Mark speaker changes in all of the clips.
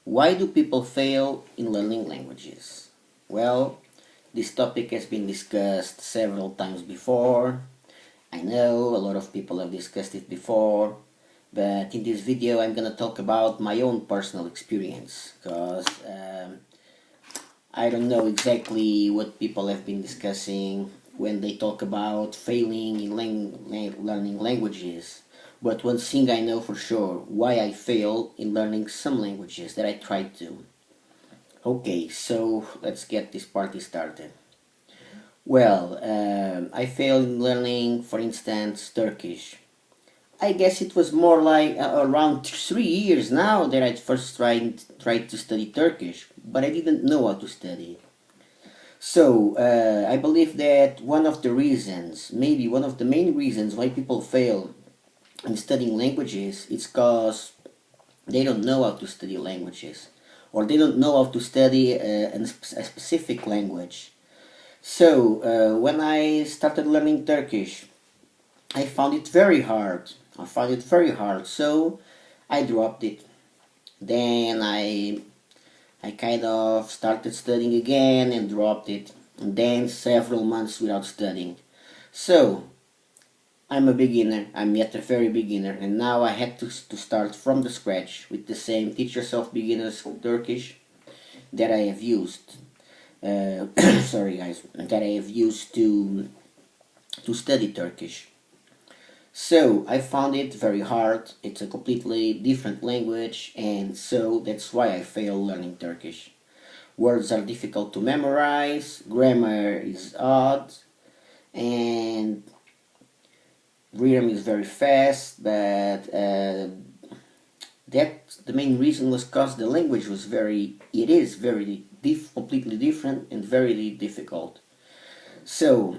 Speaker 1: Why do people fail in learning languages? Well, this topic has been discussed several times before. I know a lot of people have discussed it before, but in this video I'm gonna talk about my own personal experience because I don't know exactly what people have been discussing when they talk about failing in learning languages. But one thing I know for sure, why I fail in learning some languages that I tried to. Okay, so let's get this party started. Well, I failed in learning, for instance, Turkish. I guess it was more like around 3 years now that I first tried to study Turkish, but I didn't know how to study. So I believe that one of the reasons, maybe one of the main reasons why people fail in studying languages is because they don't know how to study languages, or they don't know how to study a specific language. So when I started learning Turkish, I found it very hard. I found it very hard, so I dropped it. Then I kind of started studying again and dropped it, and then several months without studying. So I'm a beginner, I'm yet a very beginner, and now I had to start from the scratch with the same teach yourself beginners Turkish that I have used. Sorry guys, that I have used to study Turkish. So I found it very hard. It's a completely different language, and so that's why I fail learning Turkish. Words are difficult to memorize, grammar is odd, and rhythm is very fast, but that the main reason was because the language was it is very completely different and very difficult. So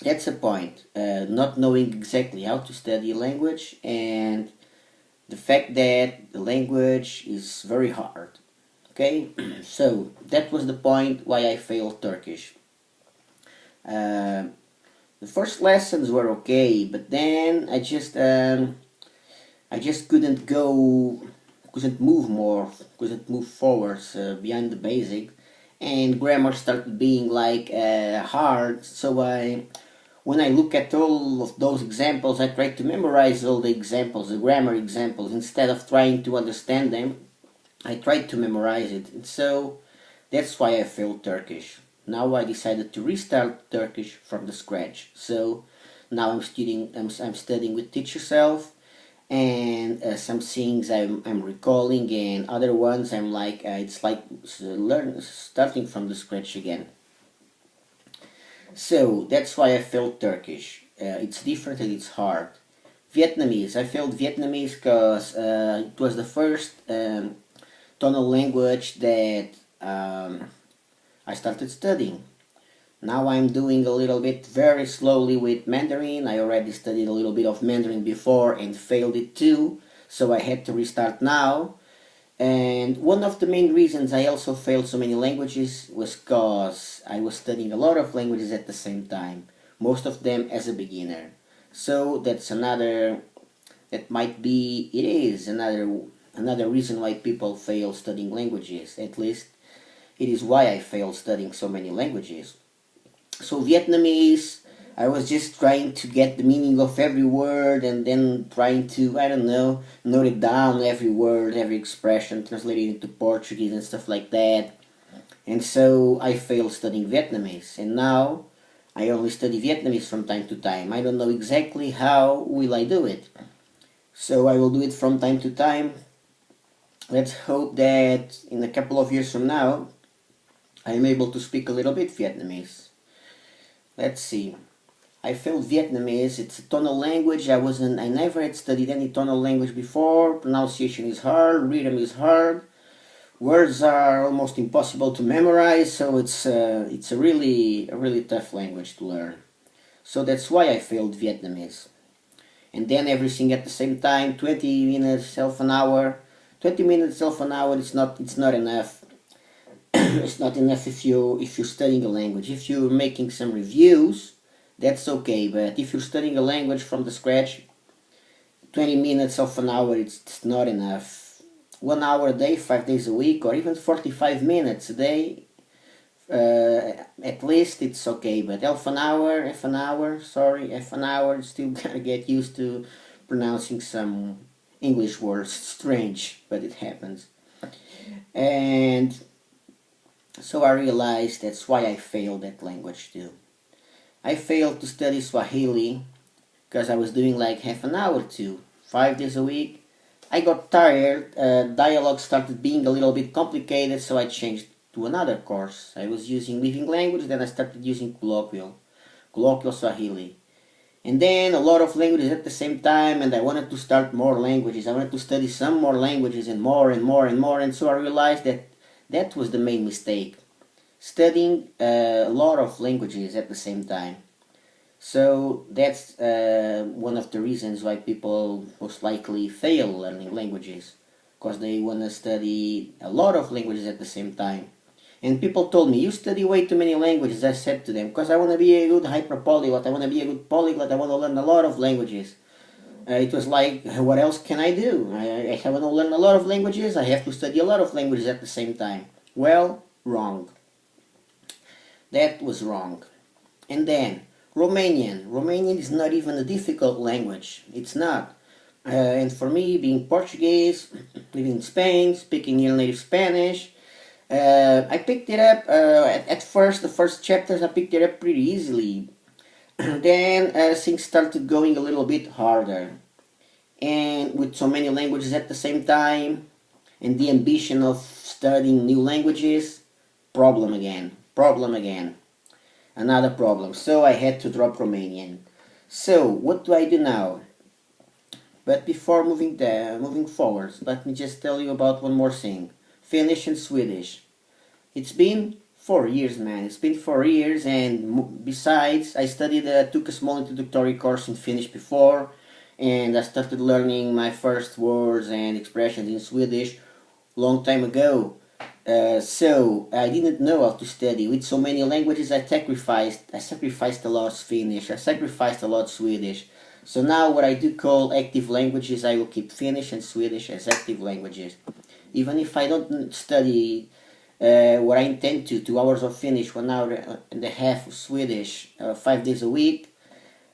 Speaker 1: that's the point, not knowing exactly how to study a language, and the fact that the language is very hard. Okay, so that was the point why I failed Turkish. Uh, the first lessons were okay, but then I just couldn't move more, couldn't move forwards beyond the basic, and grammar started being like hard. So when I look at all of those examples, I try to memorize all the examples, the grammar examples, instead of trying to understand them. I tried to memorize it, and so that's why I failed Turkish. Now I decided to restart Turkish from the scratch. So now I'm studying with Teach Yourself, and some things I'm recalling, and other ones I'm like it's like starting from the scratch again. So that's why I failed Turkish. It's different and it's hard. Vietnamese. I failed Vietnamese because it was the first tonal language that I started studying. Now I'm doing a little bit very slowly with Mandarin. I already studied a little bit of Mandarin before and failed it too, so I had to restart now. And one of the main reasons I also failed so many languages was because I was studying a lot of languages at the same time, most of them as a beginner. So that's that might be, it is another reason why people fail studying languages. At least it is why I failed studying so many languages. So Vietnamese, I was just trying to get the meaning of every word and then trying to, I don't know, note it down, every word, every expression, translate it into Portuguese and stuff like that. And so I failed studying Vietnamese. And now I only study Vietnamese from time to time. I don't know exactly how will I do it. So I will do it from time to time. Let's hope that in a couple of years from now, I am able to speak a little bit Vietnamese. Let's see. I failed Vietnamese. It's a tonal language. I never had studied any tonal language before. Pronunciation is hard. Rhythm is hard. Words are almost impossible to memorize. So it's a really tough language to learn. So that's why I failed Vietnamese. And then everything at the same time. 20 minutes, half an hour. 20 minutes, half an hour. It's not enough. It's not enough if you're studying a language. If you're making some reviews, that's okay. But if you're studying a language from the scratch, 20 minutes of an hour, it's not enough. 1 hour a day, 5 days a week, or even 45 minutes a day, at least it's okay. But half an hour, half an hour, still gotta get used to pronouncing some English words. Strange, but it happens. And so I realized that's why I failed that language too. I failed to study Swahili because I was doing like half an hour to 5 days a week. I got tired, dialogue started being a little bit complicated, so I changed to another course. I was using living language, then I started using colloquial Swahili. And then a lot of languages at the same time, and I wanted to start more languages. I wanted to study some more languages and more and more and more, and so I realized that that was the main mistake. Studying a lot of languages at the same time. So that's one of the reasons why people most likely fail learning languages, because they want to study a lot of languages at the same time. And people told me, you study way too many languages. I said to them, because I want to be a good hyperpolyglot, I want to be a good polyglot, I want to learn a lot of languages. It was like, what else can I do? I want to learn a lot of languages, I have to study a lot of languages at the same time. Well, wrong. That was wrong. And then, Romanian. Romanian is not even a difficult language. It's not. And for me, being Portuguese, living in Spain, speaking near native Spanish, I picked it up at first, the first chapters, I picked it up pretty easily. Then things started going a little bit harder. And with so many languages at the same time, and the ambition of studying new languages, problem again. Another problem. So I had to drop Romanian. So what do I do now? But before moving forward, let me just tell you about one more thing. Finnish and Swedish. It's been 4 years, man. It's been 4 years, and besides, I took a small introductory course in Finnish before, and I started learning my first words and expressions in Swedish long time ago. So I didn't know how to study. With so many languages, I sacrificed a lot Finnish. I sacrificed a lot Swedish. So now what I do call active languages, I will keep Finnish and Swedish as active languages. Even if I don't study what I intend to, 2 hours of Finnish, 1 hour and a half of Swedish, 5 days a week,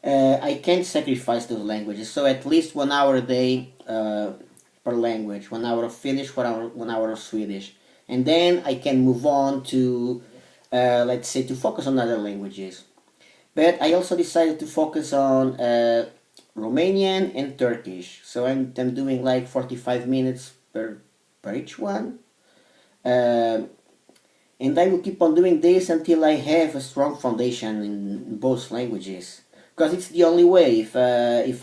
Speaker 1: I can't sacrifice those languages. So at least 1 hour a day per language, 1 hour of Finnish, 1 hour of Swedish. And then I can move on to, let's say, to focus on other languages. But I also decided to focus on Romanian and Turkish. So I'm doing like 45 minutes per each one. And I will keep on doing this until I have a strong foundation in both languages. Because it's the only way. If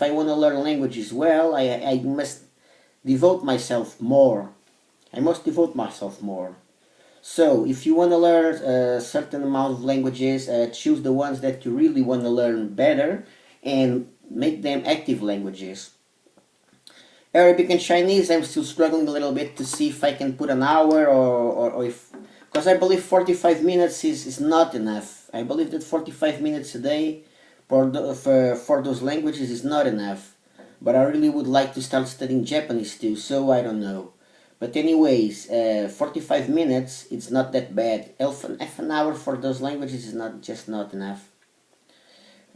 Speaker 1: I want to learn languages well, I must devote myself more. I must devote myself more. So, if you want to learn a certain amount of languages, choose the ones that you really want to learn better and make them active languages. Arabic and Chinese, I'm still struggling a little bit to see if I can put an hour or if... Because I believe 45 minutes is not enough. I believe that 45 minutes a day for those languages is not enough. But I really would like to start studying Japanese too, so I don't know. But anyways, 45 minutes, it's not that bad. Half an hour for those languages is not enough.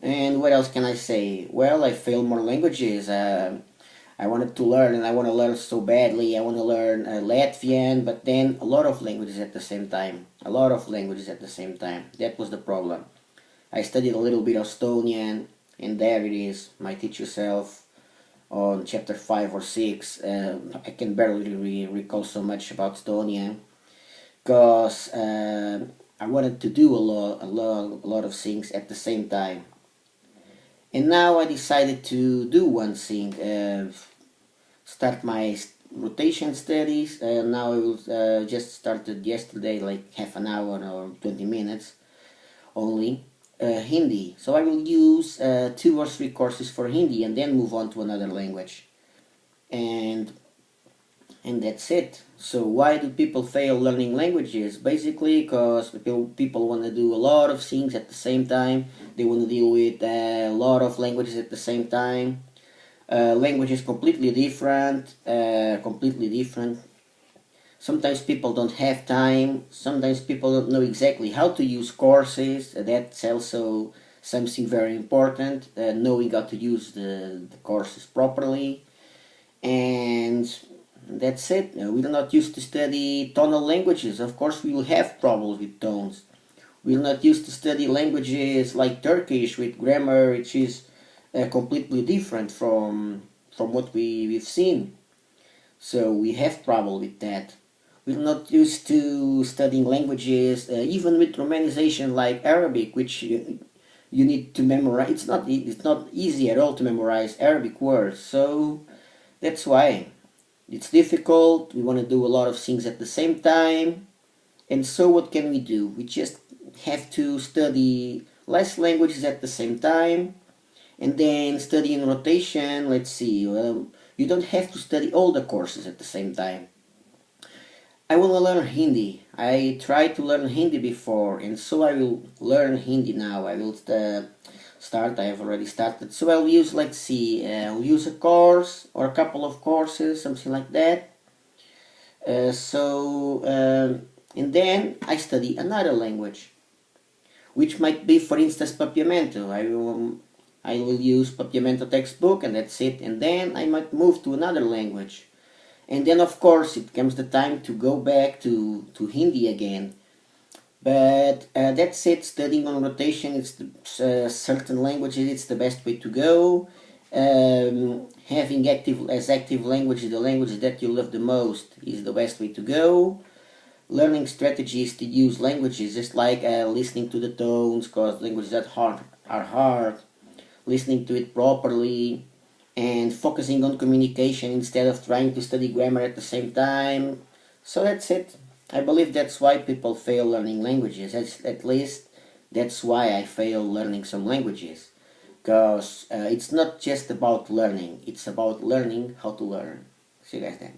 Speaker 1: And what else can I say? Well, I failed more languages. I wanted to learn, and I want to learn so badly. I want to learn Latvian, but then a lot of languages at the same time. That was the problem. I studied a little bit of Estonian, and there it is. Might teach yourself on chapter 5 or 6. I can barely recall so much about Estonia because I wanted to do a lot of things at the same time. And now I decided to do one thing, start my rotation studies. Now I will just started yesterday, like half an hour or 20 minutes only. Hindi. So I will use 2 or 3 courses for Hindi and then move on to another language. And that's it. So why do people fail learning languages? Basically because people want to do a lot of things at the same time. They want to deal with a lot of languages at the same time. Language is completely different. Sometimes people don't have time. Sometimes people don't know exactly how to use courses. That's also something very important, knowing how to use the courses properly. And that's it. We're not used to study tonal languages. Of course, we will have problems with tones. We're not used to study languages like Turkish with grammar, which is completely different from what we've seen. So we have trouble with that. We're not used to studying languages, even with romanization like Arabic, which you need to memorize. It's not easy at all to memorize Arabic words. So that's why it's difficult. We want to do a lot of things at the same time. And so what can we do? We just have to study less languages at the same time, and then study in rotation. Let's see, you don't have to study all the courses at the same time. I want to learn Hindi. I tried to learn Hindi before, and so I will learn Hindi now. I will start. I have already started. So I'll use, let's see, I'll use a course or a couple of courses, something like that. And then I study another language, which might be, for instance, Papiamento. I will use Papiamento textbook, and that's it. And then I might move to another language. And then, of course, it comes the time to go back to Hindi again. But that's it. Studying on rotation, certain languages, it's the best way to go. Having active languages, the language that you love the most, is the best way to go. Learning strategies to use languages, just like listening to the tones, because languages that are hard, listening to it properly, and focusing on communication instead of trying to study grammar at the same time. So that's it. I believe that's why people fail learning languages. At least that's why I fail learning some languages. Because it's not just about learning, it's about learning how to learn. See you guys then.